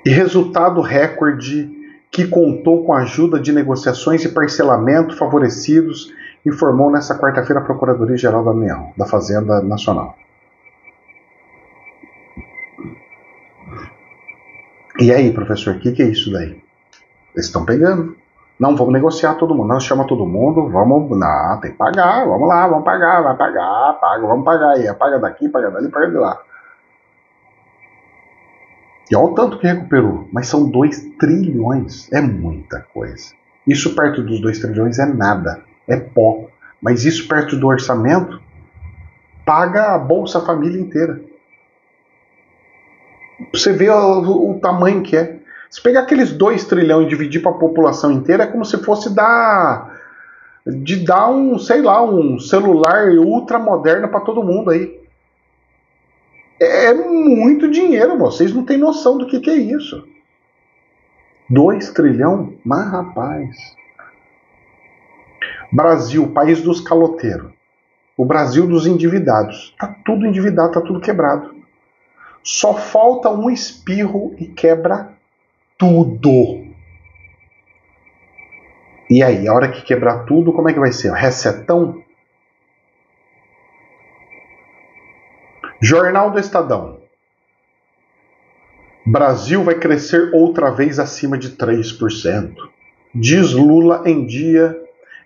E resultado recorde que contou com a ajuda de negociações e parcelamento favorecidos, informou nesta quarta-feira a Procuradoria-Geral da União, da Fazenda Nacional. E aí, professor, o que é isso daí? Eles estão pegando. Não, vamos negociar todo mundo. Não, chama todo mundo, vamos. Não, tem que pagar, vamos lá, vamos pagar, vai pagar, paga, vamos pagar aí. Paga daqui, paga dali, paga de lá. E olha o tanto que recuperou. Mas são 2 trilhões. É muita coisa. Isso perto dos 2 trilhões é nada. É pó. Mas isso perto do orçamento paga a Bolsa Família inteira. Você vê o tamanho que é. Se pegar aqueles 2 trilhões e dividir para a população inteira, é como se fosse dar um, sei lá, um celular ultra moderno para todo mundo aí. É muito dinheiro, vocês não têm noção do que é isso. 2 trilhões? Mas rapaz. Brasil, país dos caloteiros. O Brasil dos endividados. Tá tudo endividado, tá tudo quebrado. Só falta um espirro e quebra tudo. E aí, a hora que quebrar tudo, como é que vai ser? Resetão? Jornal do Estadão. Brasil vai crescer outra vez acima de 3%. Diz Lula em dia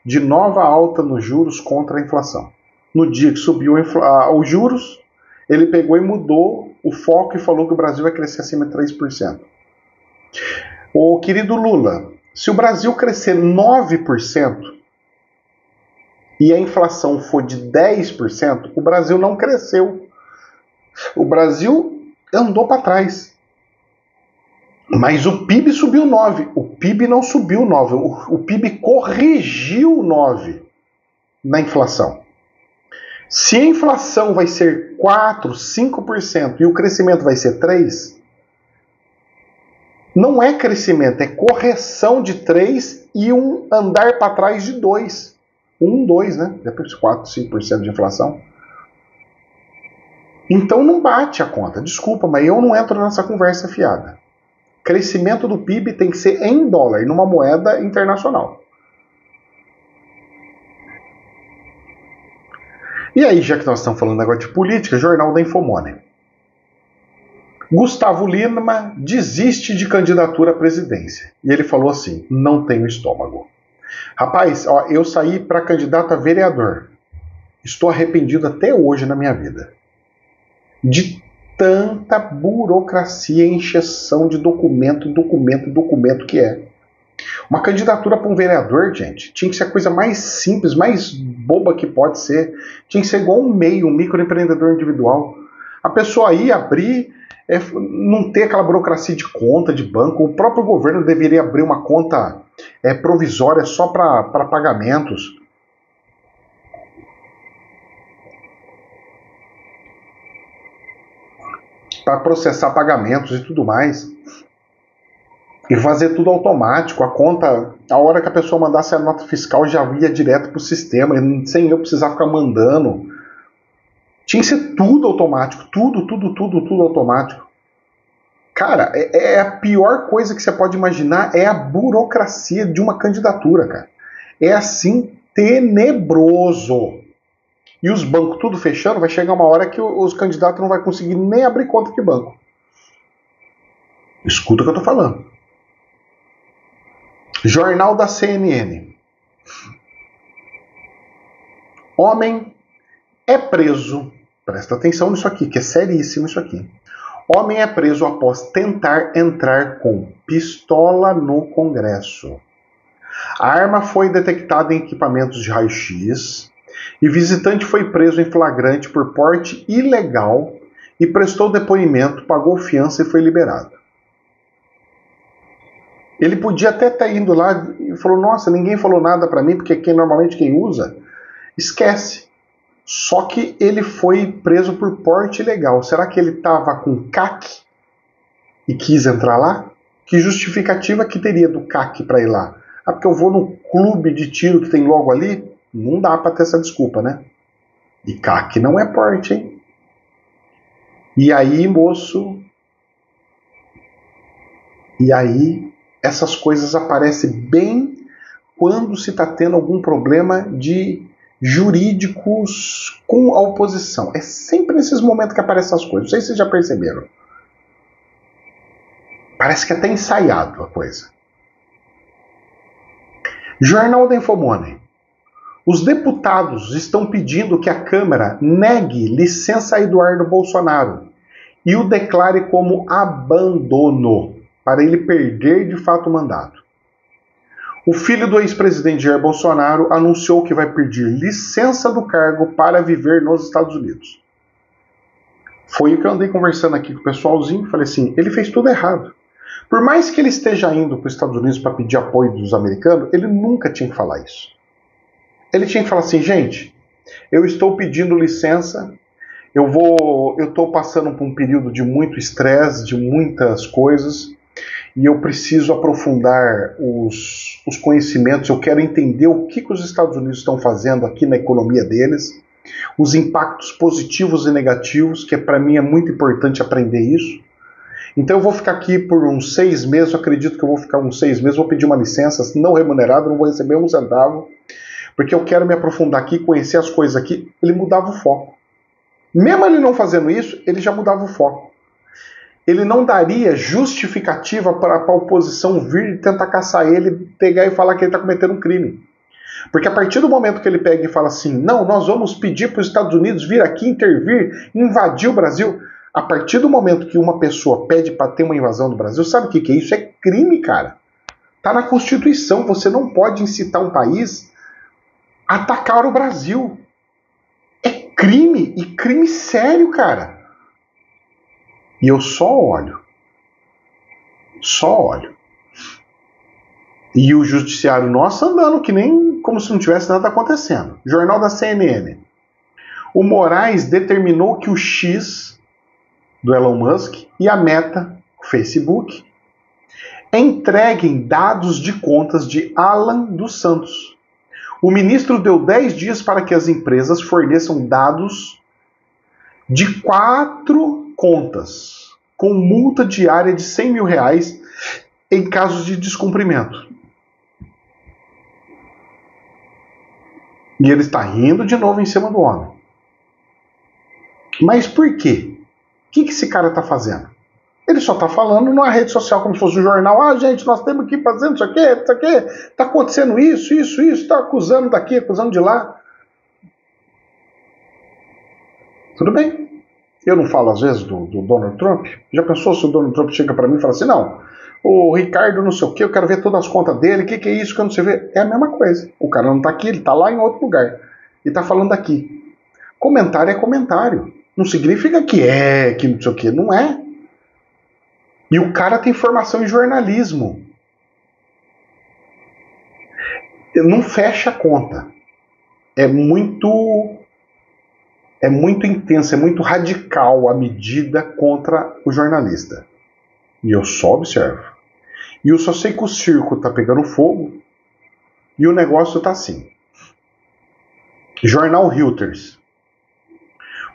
de nova alta nos juros contra a inflação. No dia que subiu os juros, ele pegou e mudou o foco e falou que o Brasil vai crescer acima de 3%. Ô querido Lula, se o Brasil crescer 9% e a inflação for de 10%, o Brasil não cresceu. O Brasil andou para trás. Mas o PIB subiu 9%. O PIB não subiu 9%. O PIB corrigiu 9% na inflação. Se a inflação vai ser 4%, 5% e o crescimento vai ser 3%, não é crescimento, é correção de 3% e um andar para trás de 2%. 2%, né? Depois 4%, 5% de inflação. Então não bate a conta. Desculpa, mas eu não entro nessa conversa fiada. Crescimento do PIB tem que ser em dólar, numa moeda internacional. E aí, já que nós estamos falando agora de política, Jornal da Infomoney. Gustavo Lima desiste de candidatura à presidência. E ele falou assim, não tenho estômago. Rapaz, ó, eu saí para candidato a vereador. Estou arrependido até hoje na minha vida. De tanta burocracia e encheção de documento que é. Uma candidatura para um vereador, gente, tinha que ser a coisa mais simples, mais boba que pode ser. Tinha que ser igual um MEI, um microempreendedor individual. A pessoa ir abrir, não ter aquela burocracia de conta, de banco. O próprio governo deveria abrir uma conta provisória só para pagamentos. Para processar pagamentos e tudo mais. E fazer tudo automático. A conta, a hora que a pessoa mandasse a nota fiscal já ia direto para o sistema, sem eu precisar ficar mandando. Tinha que ser tudo automático. Tudo automático. Cara, a pior coisa que você pode imaginar é a burocracia de uma candidatura, cara. É assim, tenebroso. E os bancos tudo fechando, vai chegar uma hora que os candidatos não vão conseguir nem abrir conta de banco. Escuta o que eu tô falando. Jornal da CNN. Homem é preso. Presta atenção nisso aqui, que é seríssimo isso aqui. Homem é preso após tentar entrar com pistola no Congresso. A arma foi detectada em equipamentos de raio-x e visitante foi preso em flagrante por porte ilegal e prestou depoimento, pagou fiança e foi liberado. Ele podia até estar indo lá e falou, nossa, ninguém falou nada para mim, porque normalmente quem usa, esquece. Só que ele foi preso por porte ilegal. Será que ele estava com CAC e quis entrar lá? Que justificativa que teria do CAC para ir lá? Ah, porque eu vou no clube de tiro que tem logo ali? Não dá para ter essa desculpa, né? E CAC não é porte, hein? E aí, moço... E aí, essas coisas aparecem bem quando se está tendo algum problema de jurídicos com a oposição. É sempre nesses momentos que aparecem as coisas. Não sei se vocês já perceberam. Parece que é até ensaiado a coisa. Jornal da Infomoney. Os deputados estão pedindo que a Câmara negue licença a Eduardo Bolsonaro e o declare como abandono, para ele perder de fato o mandato. O filho do ex-presidente Jair Bolsonaro anunciou que vai pedir licença do cargo para viver nos Estados Unidos. Foi o que eu andei conversando aqui com o pessoalzinho, falei assim, ele fez tudo errado. Por mais que ele esteja indo para os Estados Unidos para pedir apoio dos americanos, ele nunca tinha que falar isso. Ele tinha que falar assim, gente, eu estou pedindo licença, eu estou passando por um período de muito estresse, de muitas coisas, e eu preciso aprofundar os conhecimentos, eu quero entender o que os Estados Unidos estão fazendo aqui na economia deles, os impactos positivos e negativos, que para mim é muito importante aprender isso. Então eu vou ficar aqui por uns 6 meses, eu acredito que eu vou ficar uns 6 meses, vou pedir uma licença não remunerada, não vou receber um centavo, porque eu quero me aprofundar aqui, conhecer as coisas aqui. Ele mudava o foco. Mesmo ele não fazendo isso, ele já mudava o foco. Ele não daria justificativa para a oposição vir e tentar caçar ele, pegar e falar que ele está cometendo um crime. Porque a partir do momento que ele pega e fala assim, não, nós vamos pedir para os Estados Unidos vir aqui intervir, invadir o Brasil. A partir do momento que uma pessoa pede para ter uma invasão do Brasil, sabe o que é isso? É crime, cara. Está na Constituição, você não pode incitar um país a atacar o Brasil. É crime, e crime sério, cara. E eu só olho. Só olho. E o judiciário nosso andando que nem como se não tivesse nada acontecendo. Jornal da CNN. O Moraes determinou que o X do Elon Musk e a Meta, o Facebook, entreguem dados de contas de Alan dos Santos. O ministro deu 10 dias para que as empresas forneçam dados de 4 contas, com multa diária de R$100 mil em casos de descumprimento. E ele está rindo de novo em cima do homem. Mas por quê? O que esse cara está fazendo? Ele só está falando numa rede social como se fosse um jornal. Ah, gente, nós temos que ir fazendo isso aqui, está acontecendo isso, está acusando daqui, acusando de lá. Tudo bem. Eu não falo às vezes do Donald Trump. Já pensou se o Donald Trump chega para mim e fala assim, não, o Ricardo não sei o que, eu quero ver todas as contas dele, o que é isso que eu não sei ver? É a mesma coisa. O cara não está aqui, ele está lá em outro lugar. E está falando aqui. Comentário é comentário. Não significa que não sei o que. Não é. E o cara tem formação em jornalismo. Não fecha a conta. É muito intensa, é muito radical a medida contra o jornalista. E eu só observo. E eu só sei que o circo está pegando fogo e o negócio está assim. Jornal Reuters.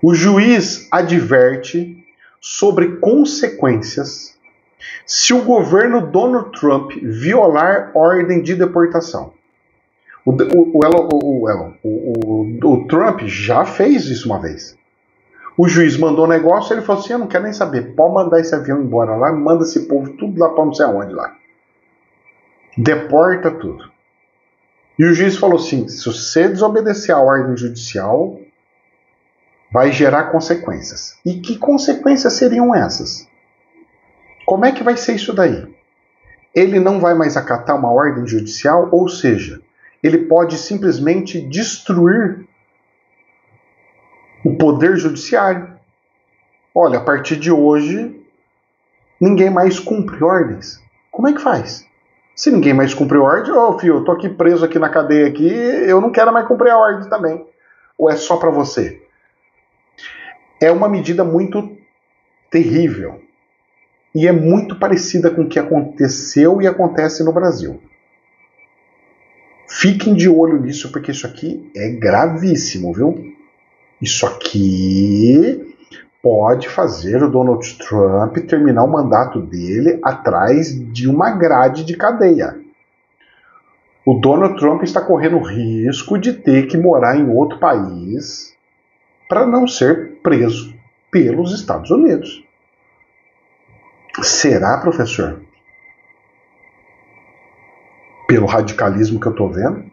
O juiz adverte sobre consequências se o governo Donald Trump violar ordem de deportação. O Trump já fez isso uma vez. O juiz mandou um negócio, ele falou assim, eu não quero nem saber, pode mandar esse avião embora lá, manda esse povo tudo lá para não sei aonde lá. Deporta tudo. E o juiz falou assim, se você desobedecer a ordem judicial, vai gerar consequências. E que consequências seriam essas? Como é que vai ser isso daí? Ele não vai mais acatar uma ordem judicial, ou seja, ele pode simplesmente destruir o poder judiciário. Olha, a partir de hoje, ninguém mais cumpre ordens. Como é que faz? Se ninguém mais cumpre ordem, filho, eu tô aqui preso aqui na cadeia aqui, eu não quero mais cumprir a ordem também. Ou é só para você? É uma medida muito terrível. E é muito parecida com o que aconteceu e acontece no Brasil. Fiquem de olho nisso, porque isso aqui é gravíssimo, viu? Isso aqui pode fazer o Donald Trump terminar o mandato dele atrás de uma grade de cadeia. O Donald Trump está correndo risco de ter que morar em outro país para não ser preso pelos Estados Unidos. Será, professor? Pelo radicalismo que eu estou vendo?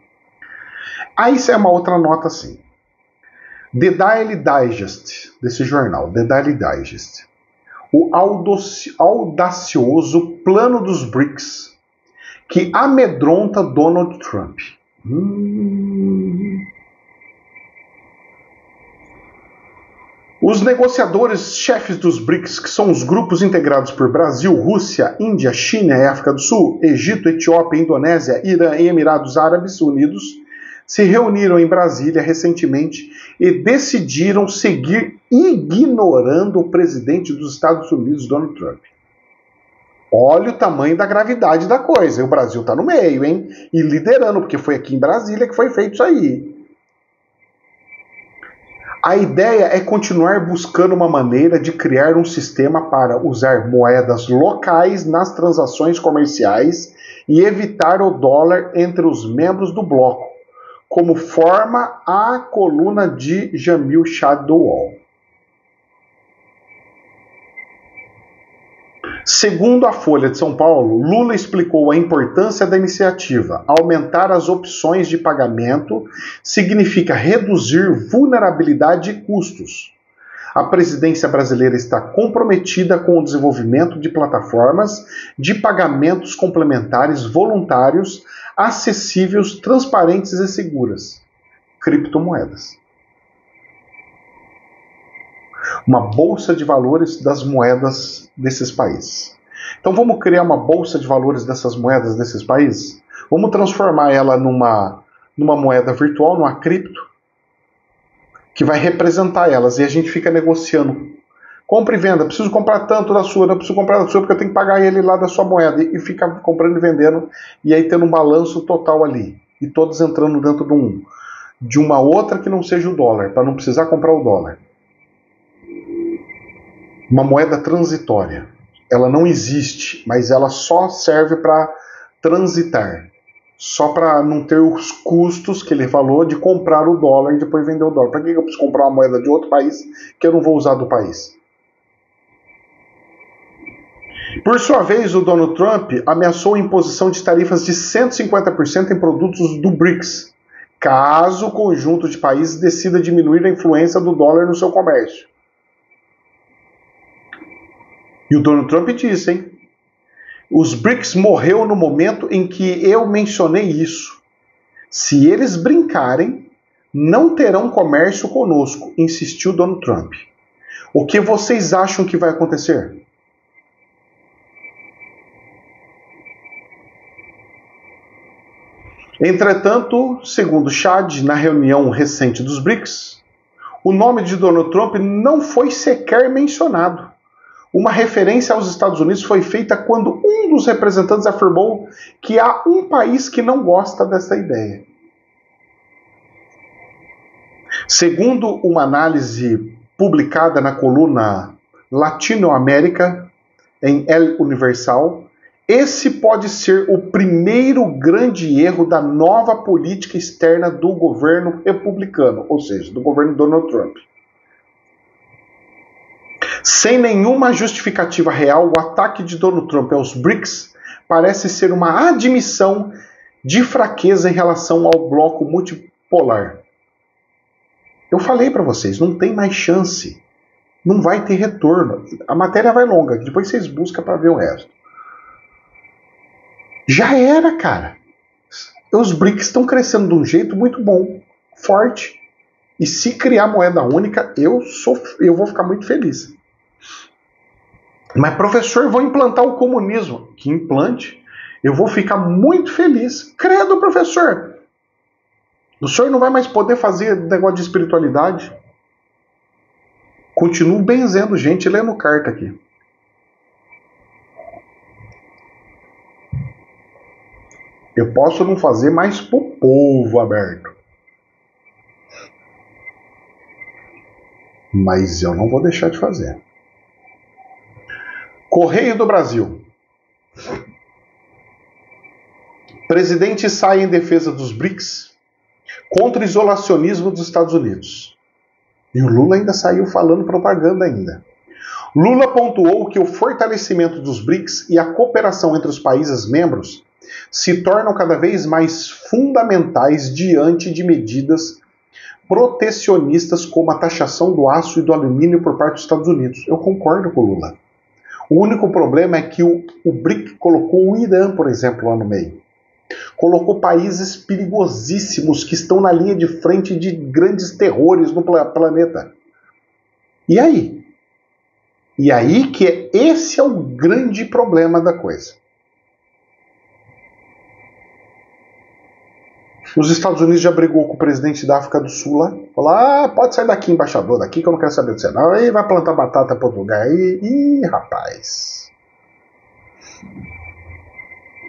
Aí isso é uma outra nota assim. The Daily Digest, desse jornal, The Daily Digest. O audacioso plano dos BRICS que amedronta Donald Trump. Os negociadores chefes dos BRICS, que são os grupos integrados por Brasil, Rússia, Índia, China e África do Sul, Egito, Etiópia, Indonésia, Irã e Emirados Árabes Unidos, se reuniram em Brasília recentemente e decidiram seguir ignorando o presidente dos Estados Unidos, Donald Trump. Olha o tamanho da gravidade da coisa. E o Brasil está no meio, hein? E liderando, porque foi aqui em Brasília que foi feito isso aí. A ideia é continuar buscando uma maneira de criar um sistema para usar moedas locais nas transações comerciais e evitar o dólar entre os membros do bloco, como forma a coluna de Jamil Shadowall. Segundo a Folha de São Paulo, Lula explicou a importância da iniciativa. Aumentar as opções de pagamento significa reduzir vulnerabilidade e custos. A presidência brasileira está comprometida com o desenvolvimento de plataformas de pagamentos complementares voluntários, acessíveis, transparentes e seguras. Criptomoedas. Uma bolsa de valores das moedas desses países. Então vamos criar uma bolsa de valores dessas moedas desses países? Vamos transformar ela numa moeda virtual, numa cripto, que vai representar elas, e a gente fica negociando. Compra e venda, preciso comprar tanto da sua, não preciso comprar da sua porque eu tenho que pagar ele lá da sua moeda, e fica comprando e vendendo, e aí tendo um balanço total ali, e todos entrando dentro de uma outra que não seja o dólar, para não precisar comprar o dólar. Uma moeda transitória. Ela não existe, mas ela só serve para transitar. Só para não ter os custos que ele falou de comprar o dólar e depois vender o dólar. Para que eu preciso comprar uma moeda de outro país que eu não vou usar do país? Por sua vez, o Donald Trump ameaçou a imposição de tarifas de 150% em produtos do BRICS, caso o conjunto de países decida diminuir a influência do dólar no seu comércio. E o Donald Trump disse, hein? Os BRICS morreu no momento em que eu mencionei isso. Se eles brincarem, não terão comércio conosco, insistiu Donald Trump. O que vocês acham que vai acontecer? Entretanto, segundo Chad, na reunião recente dos BRICS, o nome de Donald Trump não foi sequer mencionado. Uma referência aos Estados Unidos foi feita quando um dos representantes afirmou que há um país que não gosta dessa ideia. Segundo uma análise publicada na coluna Latinoamérica, em El Universal, esse pode ser o primeiro grande erro da nova política externa do governo republicano, ou seja, do governo Donald Trump. Sem nenhuma justificativa real, o ataque de Donald Trump aos BRICS parece ser uma admissão de fraqueza em relação ao bloco multipolar. Eu falei para vocês, não tem mais chance. Não vai ter retorno. A matéria vai longa, depois vocês buscam para ver o resto. Já era, cara. Os BRICS estão crescendo de um jeito muito bom, forte. E se criar moeda única, eu vou ficar muito feliz. Mas, professor, eu vou implantar o comunismo. Que implante. Eu vou ficar muito feliz. Credo, professor. O senhor não vai mais poder fazer negócio de espiritualidade. Continuo benzendo gente lendo carta aqui. Eu posso não fazer mais pro povo aberto. Mas eu não vou deixar de fazer. Correio do Brasil. Presidente sai em defesa dos BRICS contra o isolacionismo dos Estados Unidos. E o Lula ainda saiu falando propaganda ainda. Lula pontuou que o fortalecimento dos BRICS e a cooperação entre os países membros se tornam cada vez mais fundamentais diante de medidas protecionistas como a taxação do aço e do alumínio por parte dos Estados Unidos. Eu concordo com o Lula. O único problema é que o BRIC colocou o Irã, por exemplo, lá no meio. Colocou países perigosíssimos que estão na linha de frente de grandes terrores no planeta. E aí? E aí que esse é o grande problema da coisa. Os Estados Unidos já brigou com o presidente da África do Sul lá. Falou, pode sair daqui, embaixador, daqui que eu não quero saber de você não. Aí vai plantar batata para outro lugar. Ih, rapaz.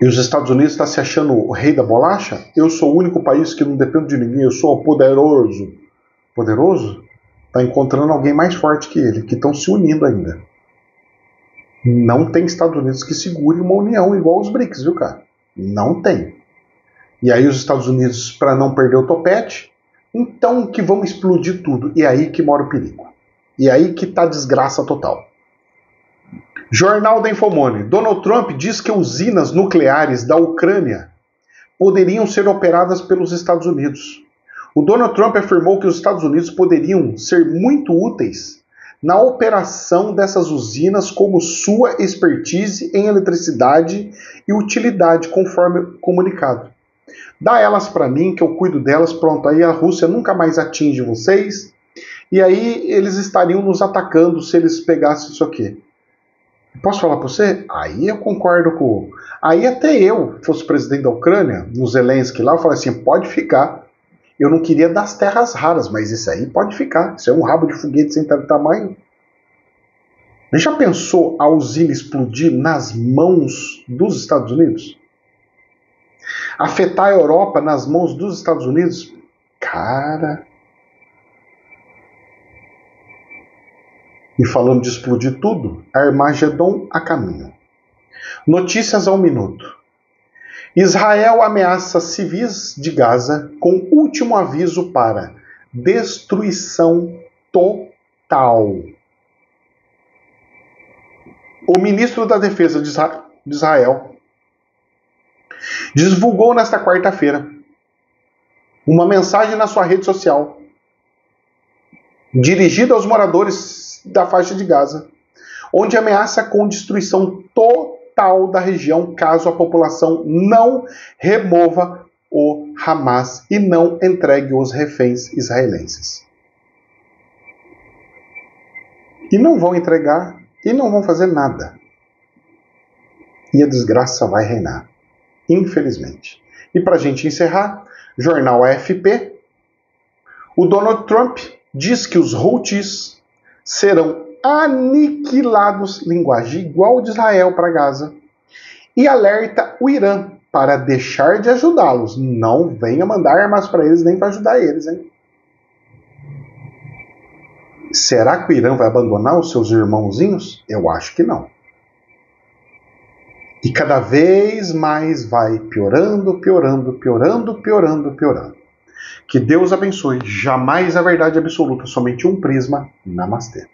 E os Estados Unidos estão se achando o rei da bolacha? Eu sou o único país que não depende de ninguém, eu sou poderoso. Poderoso? Está encontrando alguém mais forte que ele, que estão se unindo ainda. Não tem Estados Unidos que segure uma união igual os BRICS, viu, cara? Não tem. E aí os Estados Unidos, para não perder o topete, então que vão explodir tudo. E aí que mora o perigo. E aí que está a desgraça total. Jornal da Infomone. Donald Trump diz que usinas nucleares da Ucrânia poderiam ser operadas pelos Estados Unidos. O Donald Trump afirmou que os Estados Unidos poderiam ser muito úteis na operação dessas usinas como sua expertise em eletricidade e utilidade, conforme comunicado. Dá elas para mim, que eu cuido delas, pronto, aí a Rússia nunca mais atinge vocês, e aí eles estariam nos atacando se eles pegassem isso aqui. Posso falar para você? Aí eu concordo com... Aí até eu, fosse presidente da Ucrânia, no Zelensky lá, eu falei assim, pode ficar. Eu não queria das terras raras, mas isso aí pode ficar. Isso é um rabo de foguete sem tamanho. Já pensou a usina explodir nas mãos dos Estados Unidos? Afetar a Europa nas mãos dos Estados Unidos? Cara... E falando de explodir tudo, Armagedon a caminho. Notícias ao minuto. Israel ameaça civis de Gaza com último aviso para destruição total. O ministro da Defesa de Israel divulgou nesta quarta-feira uma mensagem na sua rede social dirigida aos moradores da faixa de Gaza, onde ameaça com destruição total da região caso a população não remova o Hamas e não entregue os reféns israelenses. E não vão entregar e não vão fazer nada. E a desgraça vai reinar, infelizmente. E para a gente encerrar, jornal AFP, o Donald Trump diz que os Houthis serão aniquilados, linguagem igual de Israel para Gaza, e alerta o Irã para deixar de ajudá-los. Não venha mandar armas para eles nem para ajudar eles, hein? Será que o Irã vai abandonar os seus irmãozinhos? Eu acho que não. E cada vez mais vai piorando, piorando, piorando, piorando, piorando. Que Deus abençoe. Jamais a verdade absoluta, somente um prisma. Namastê.